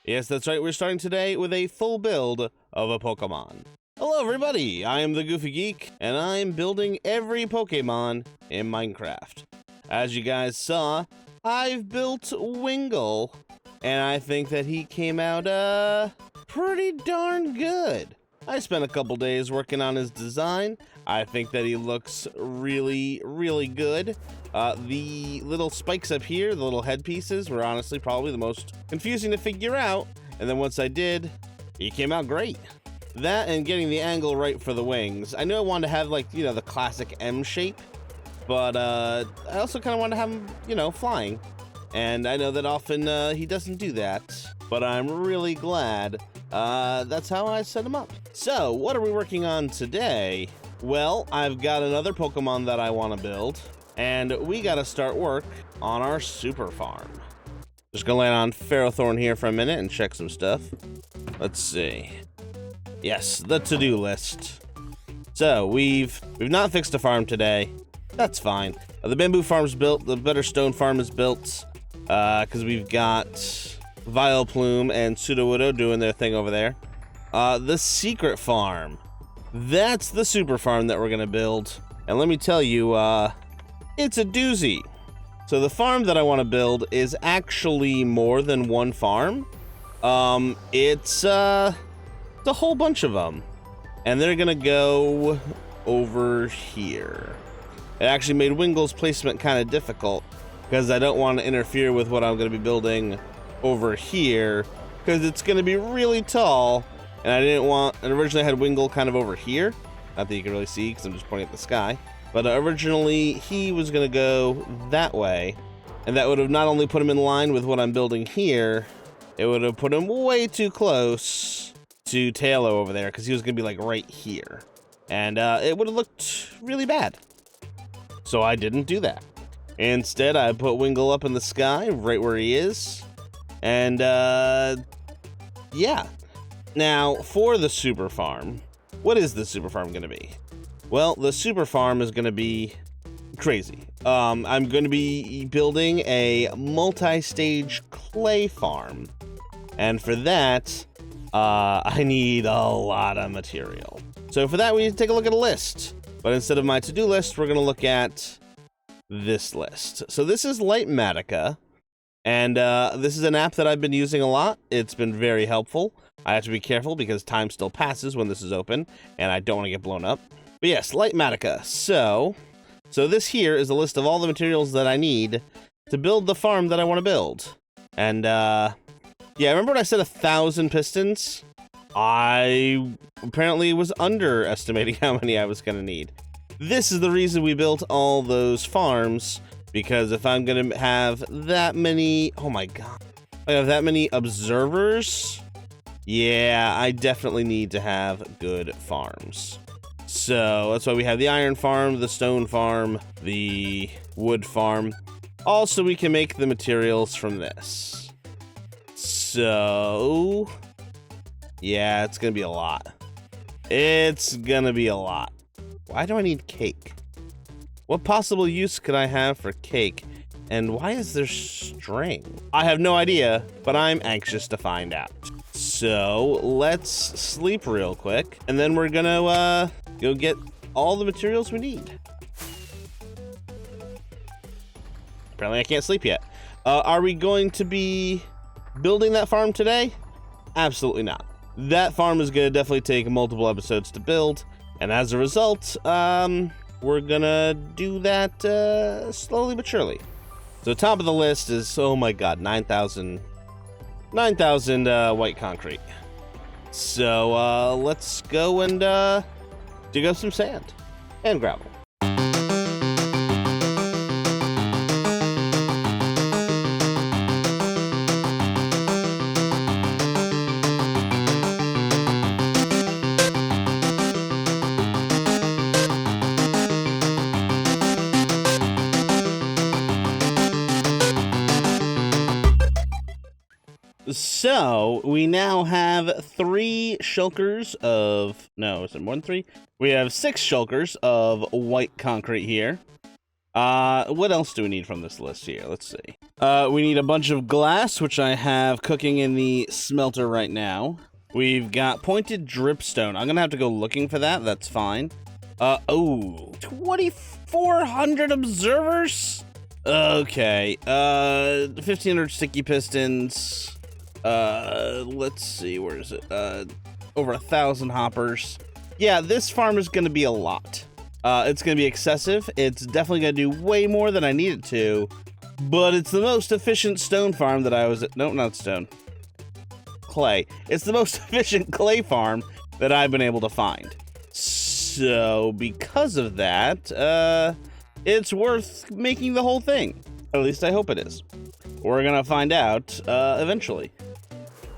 Yes, that's right. We're starting today with a full build of a Pokemon. Hello, everybody. I am the Goofy Geek, and I'm building every Pokemon in Minecraft. As you guys saw, I've built Wingull, and I think that he came out, pretty darn good. I spent a couple days working on his design. I think that he looks really, really good. The little spikes up here, the little headpieces, were honestly probably the most confusing to figure out. And then once I did, he came out great. That and getting the angle right for the wings. I knew I wanted to have, like, you know, the classic M shape, but I also kind of wanted to have him, flying. And I know that often he doesn't do that, but I'm really glad that's how I set him up. So, what are we working on today? Well, I've got another Pokemon that I want to build, and we got to start work on our super farm. Just gonna land on Ferrothorn here for a minute and check some stuff. Let's see. Yes, the to-do list. So, we've not fixed a farm today. That's fine. The bamboo farm's built, the better stone farm is built, because we've got Vileplume and Sudowoodo doing their thing over there. The secret farm. That's the super farm that we're gonna build. And let me tell you, it's a doozy. So the farm that I want to build is actually more than one farm. It's a whole bunch of them. And they're gonna go over here. It actually made Wingull's placement kind of difficult because I don't want to interfere with what I'm going to be building over here because it's going to be really tall, and I didn't want, and originally I had Wingull kind of over here. Not that you can really see because I'm just pointing at the sky, but originally he was going to go that way, and that would have not only put him in line with what I'm building here, it would have put him way too close to Tailo over there because he was going to be like right here, and it would have looked really bad. So I didn't do that. Instead, I put Wingull up in the sky, right where he is. And, yeah. Now, for the super farm, what is the super farm going to be? Well, the super farm is going to be crazy. I'm going to be building a multi-stage clay farm. And for that, I need a lot of material. So for that, we need to take a look at a list. But instead of my to-do list, we're going to look at this list. So this is Lightmatica, and this is an app that I've been using a lot. It's been very helpful. I have to be careful because time still passes when this is open, and I don't want to get blown up. But yes, Lightmatica. So this here is a list of all the materials that I need to build the farm that I want to build. And yeah, remember when I said 1,000 pistons? I apparently was underestimating how many I was going to need. This is the reason we built all those farms, because if I'm going to have that many, oh my god, I have that many observers, yeah, I definitely need to have good farms. So that's why we have the iron farm, the stone farm, the wood farm. Also, we can make the materials from this. So yeah, it's gonna be a lot. It's gonna be a lot. Why do I need cake? What possible use could I have for cake? And why is there string? I have no idea, but I'm anxious to find out. So let's sleep real quick, and then we're gonna go get all the materials we need. Apparently I can't sleep yet. Are we going to be building that farm today? Absolutely not. That farm is going to definitely take multiple episodes to build, and as a result, we're gonna do that slowly but surely. So top of the list is, oh my god, 9,000 white concrete. So let's go and dig up some sand and gravel. So, we now have 3 shulkers of... No, is it more than 3? We have 6 shulkers of white concrete here. What else do we need from this list here? Let's see. We need a bunch of glass, which I have cooking in the smelter right now. We've got pointed dripstone. I'm gonna have to go looking for that. That's fine. 2,400 observers? Okay. 1,500 sticky pistons. Let's see, where is it? Over 1,000 hoppers. Yeah, this farm is gonna be a lot. It's gonna be excessive. It's definitely gonna do way more than I need it to, but it's the most efficient stone farm that I was at. No, not stone. Clay. It's the most efficient clay farm that I've been able to find. So because of that, it's worth making the whole thing. At least I hope it is. We're gonna find out eventually.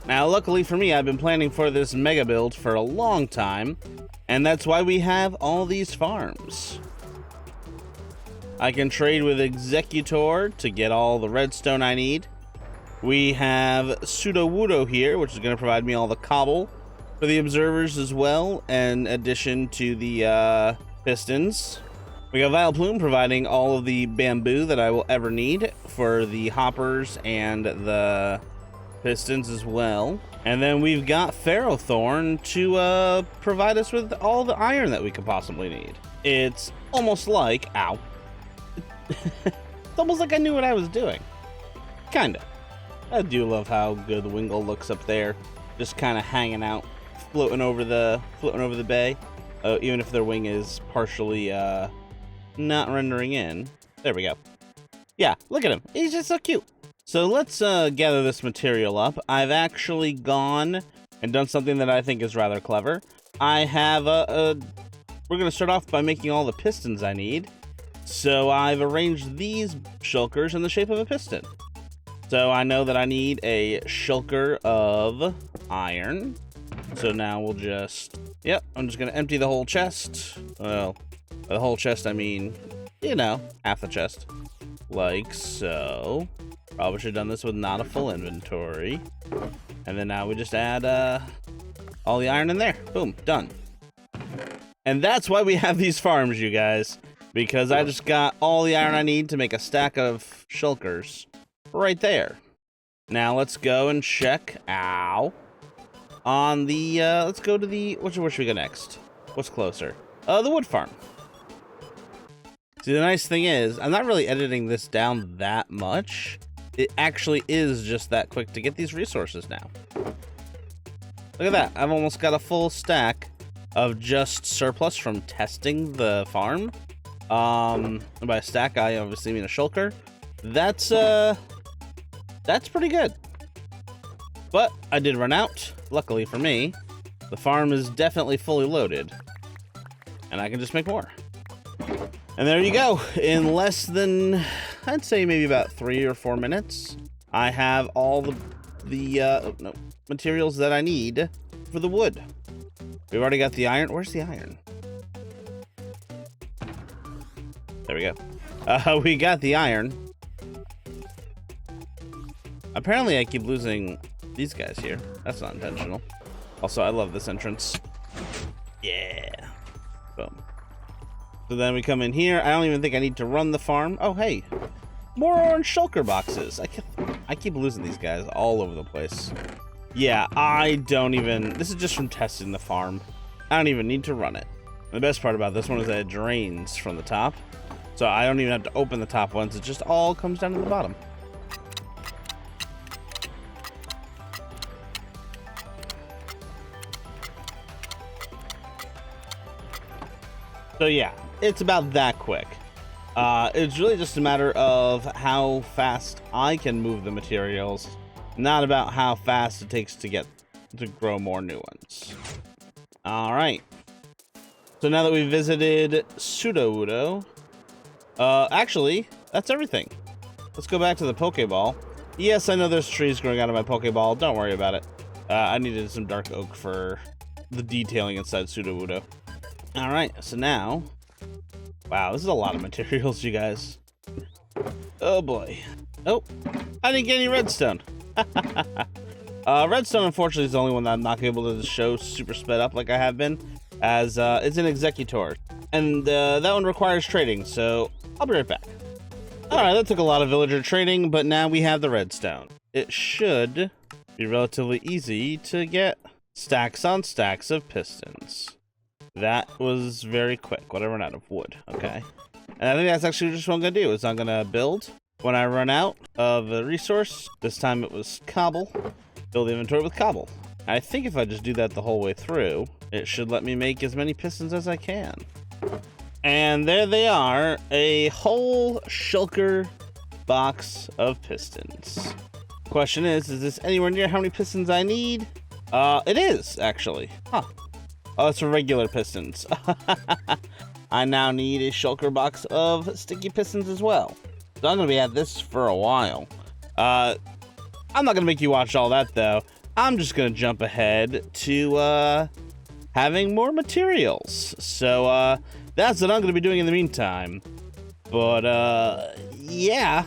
Now, luckily for me, I've been planning for this mega build for a long time, and that's why we have all these farms. I can trade with Executor to get all the redstone I need. We have Pseudo-Wudo here, which is going to provide me all the cobble for the observers as well, in addition to the pistons. We got Vileplume providing all of the bamboo that I will ever need for the hoppers and the pistons as well. And then we've got Ferrothorn to provide us with all the iron that we could possibly need. It's almost like, ow. It's almost like I knew what I was doing. Kinda. I do love how good Wingull looks up there, just kind of hanging out, floating over the bay. Even if their wing is partially not rendering in. There we go. Yeah, look at him. He's just so cute. So let's gather this material up. I've actually gone and done something that I think is rather clever. I have we're going to start off by making all the pistons I need. So I've arranged these shulkers in the shape of a piston. So I know that I need a shulker of iron. So now we'll just, yep, I'm just going to empty the whole chest. Well, the whole chest, I mean, you know, half the chest. Like so. Probably should have done this with not a full inventory. And then now we just add all the iron in there. Boom, done. And that's why we have these farms, you guys. Because I just got all the iron I need to make a stack of shulkers right there. Now let's go and check, ow, on the, let's go to the, where should we go next? What's closer? The wood farm. See, the nice thing is, I'm not really editing this down that much. It actually is just that quick to get these resources now. Look at that. I've almost got a full stack of just surplus from testing the farm. And by stack, I obviously mean a shulker. That's pretty good. But I did run out. Luckily for me, the farm is definitely fully loaded. And I can just make more. And there you go. In less than, I'd say maybe about 3 or 4 minutes, I have all the materials that I need for the wood. We've already got the iron. Where's the iron? There we go. We got the iron. Apparently I keep losing these guys here. That's not intentional. Also, I love this entrance. Yeah. Boom. So then we come in here. I don't even think I need to run the farm. Oh, hey. More orange shulker boxes. I keep losing these guys all over the place. Yeah, I don't even... This is just from testing the farm. I don't even need to run it. The best part about this one is that it drains from the top. So I don't even have to open the top ones. It just all comes down to the bottom. So yeah, it's about that quick. It's really just a matter of how fast I can move the materials, not about how fast it takes to grow more new ones. All right. So now that we've visited Pseudo-Wudo, actually, that's everything. Let's go back to the Pokeball. Yes, I know there's trees growing out of my Pokeball. Don't worry about it. I needed some dark oak for the detailing inside Pseudo-Wudo. All right, so now, wow, this is a lot of materials, you guys. Oh boy. Oh, I didn't get any redstone. Redstone, unfortunately, is the only one that I'm not able to show super sped up like I have been, as it's an Executor. And that one requires trading, so I'll be right back. Alright, that took a lot of villager training, but now we have the redstone. It should be relatively easy to get stacks on stacks of pistons. That was very quick. When I run out of wood, okay. And I think that's actually just what I'm gonna do, is I'm gonna build when I run out of a resource. This time it was cobble. Build the inventory with cobble. I think if I just do that the whole way through, it should let me make as many pistons as I can. And there they are, a whole shulker box of pistons. Question is this anywhere near how many pistons I need? It is, actually. Huh. Oh, it's for regular pistons. I now need a shulker box of sticky pistons as well. So I'm going to be at this for a while. I'm not going to make you watch all that, though. I'm just going to jump ahead to having more materials. So that's what I'm going to be doing in the meantime. But yeah,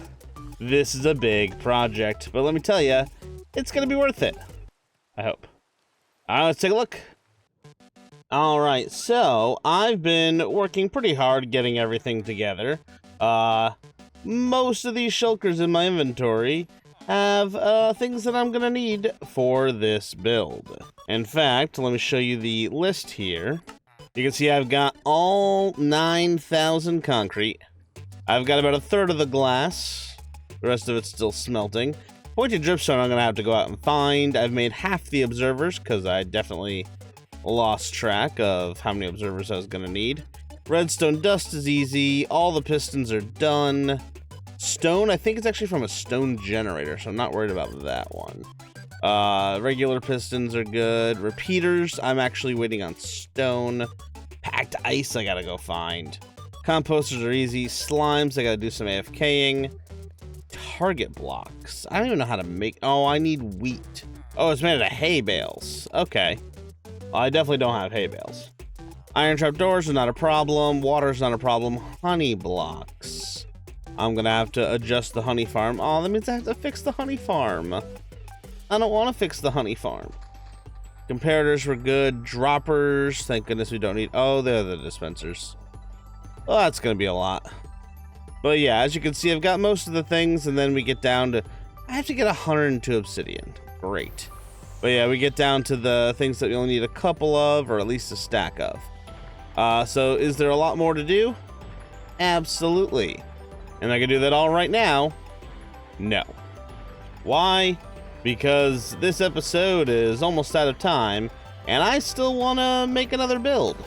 this is a big project. But let me tell you, it's going to be worth it. I hope. All right, let's take a look. All right, so I've been working pretty hard getting everything together. Most of these shulkers in my inventory have things that I'm gonna need for this build. In fact, let me show you the list here. You can see I've got all 9,000 concrete. I've got about a third of the glass. The rest of it's still smelting. Pointed dripstone I'm gonna have to go out and find. I've made half the observers because I definitely lost track of how many observers I was gonna need. Redstone dust is easy. All the pistons are done. Stone, I think it's actually from a stone generator, so I'm not worried about that one. Regular pistons are good. Repeaters, I'm actually waiting on stone. Packed ice, I gotta go find. Composters are easy. Slimes, I gotta do some AFKing. Target blocks, I don't even know how to make. Oh, I need wheat. Oh, it's made out of hay bales. Okay. I definitely don't have hay bales. Iron trap doors are not a problem. Water's not a problem. Honey blocks. I'm gonna have to adjust the honey farm. Oh, that means I have to fix the honey farm. I don't want to fix the honey farm. Comparators were good. Droppers, thank goodness we don't need. Oh, they're the dispensers. Well, that's gonna be a lot. But yeah, as you can see, I've got most of the things, and then we get down to, I have to get 102 obsidian. Great. But yeah, we get down to the things that we only need a couple of, or at least a stack of. So is there a lot more to do? Absolutely. Am I gonna do that all right now? No. Why? Because this episode is almost out of time, and I still wanna make another build.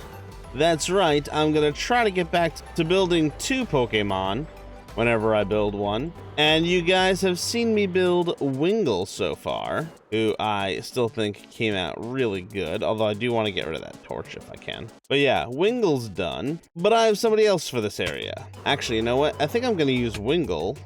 That's right, I'm gonna try to get back to building 2 Pokemon whenever I build one. And you guys have seen me build Wingull so far, who I still think came out really good, although I do want to get rid of that torch if I can. But yeah, Wingull's done, but I have somebody else for this area. Actually, you know what? I think I'm going to use Wingull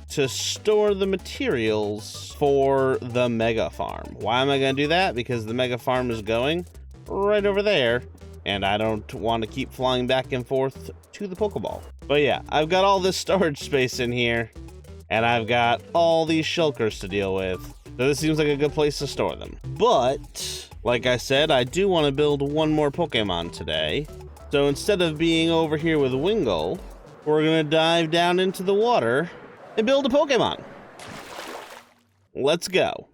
to store the materials for the mega farm. Why am I going to do that? Because the mega farm is going right over there, and I don't want to keep flying back and forth to the Pokeball. But yeah, I've got all this storage space in here, and I've got all these shulkers to deal with. So this seems like a good place to store them. But, like I said, I do want to build one more Pokemon today. So instead of being over here with Wingull, we're going to dive down into the water and build a Pokemon. Let's go.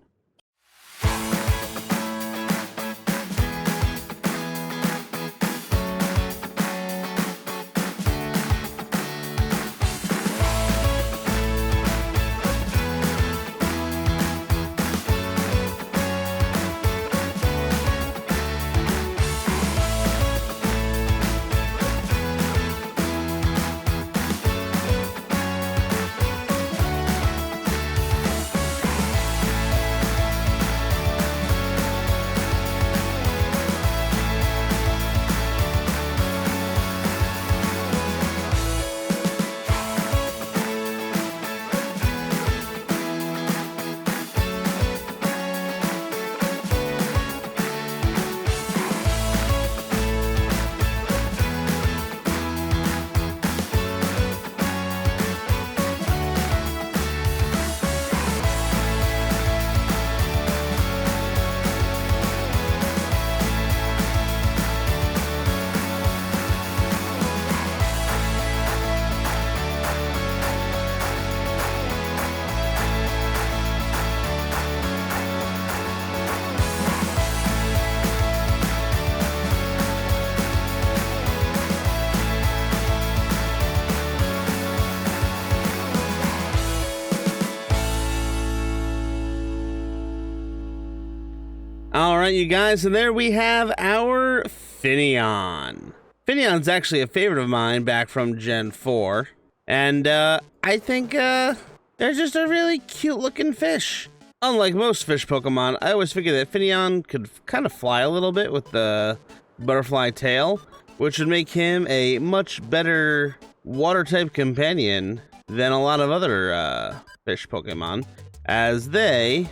All right, you guys, and there we have our Finneon. Finneon's actually a favorite of mine back from Gen 4. And I think they're just a really cute looking fish. Unlike most fish Pokemon, I always figured that Finneon could kind of fly a little bit with the butterfly tail, which would make him a much better water type companion than a lot of other fish Pokemon, as they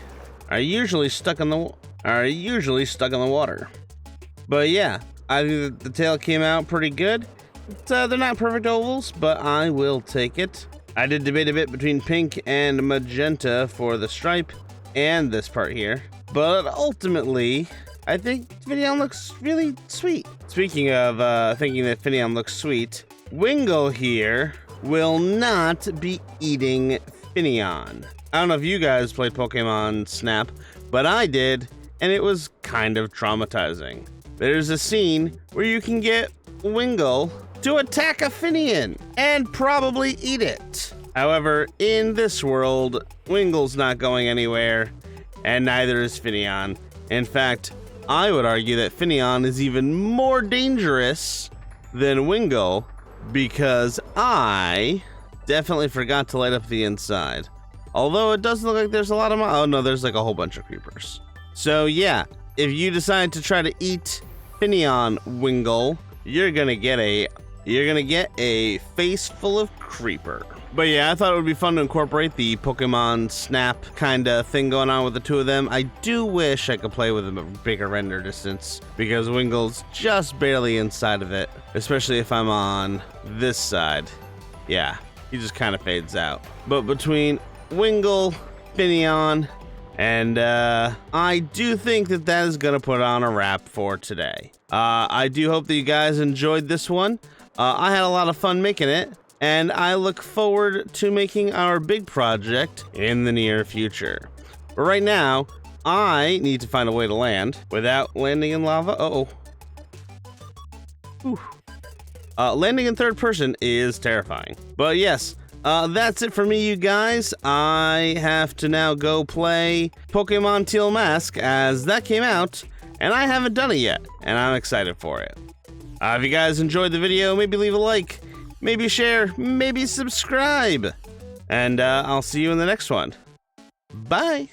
are usually stuck in the water. But yeah, I think that the tail came out pretty good. They're not perfect ovals, but I will take it. I did debate a bit between pink and magenta for the stripe and this part here, but ultimately, I think Finneon looks really sweet. Speaking of thinking that Finneon looks sweet, Wingull here will not be eating Finneon. I don't know if you guys played Pokemon Snap, but I did, and it was kind of traumatizing. There's a scene where you can get Wingull to attack a Finneon and probably eat it. However, in this world, Wingull's not going anywhere, and neither is Finneon. In fact, I would argue that Finneon is even more dangerous than Wingull, because I definitely forgot to light up the inside. Although it doesn't look like there's a lot of oh no, there's like a whole bunch of creepers. So yeah, if you decide to try to eat Finneon, Wingull, you're gonna get a face full of creeper. But yeah, I thought it would be fun to incorporate the Pokemon Snap kind of thing going on with the two of them. I do wish I could play with them at bigger render distance, because Wingull's just barely inside of it, especially if I'm on this side. Yeah, he just kind of fades out. But between Wingull, Finneon, and I do think that that is gonna put on a wrap for today. I do hope that you guys enjoyed this one. I had a lot of fun making it, and I look forward to making our big project in the near future. But right now, I need to find a way to land without landing in lava. Landing in third person is terrifying. But yes, that's it for me, you guys. I have to now go play Pokemon Teal Mask, as that came out, and I haven't done it yet, and I'm excited for it. If you guys enjoyed the video, maybe leave a like, maybe share, maybe subscribe, and I'll see you in the next one. Bye!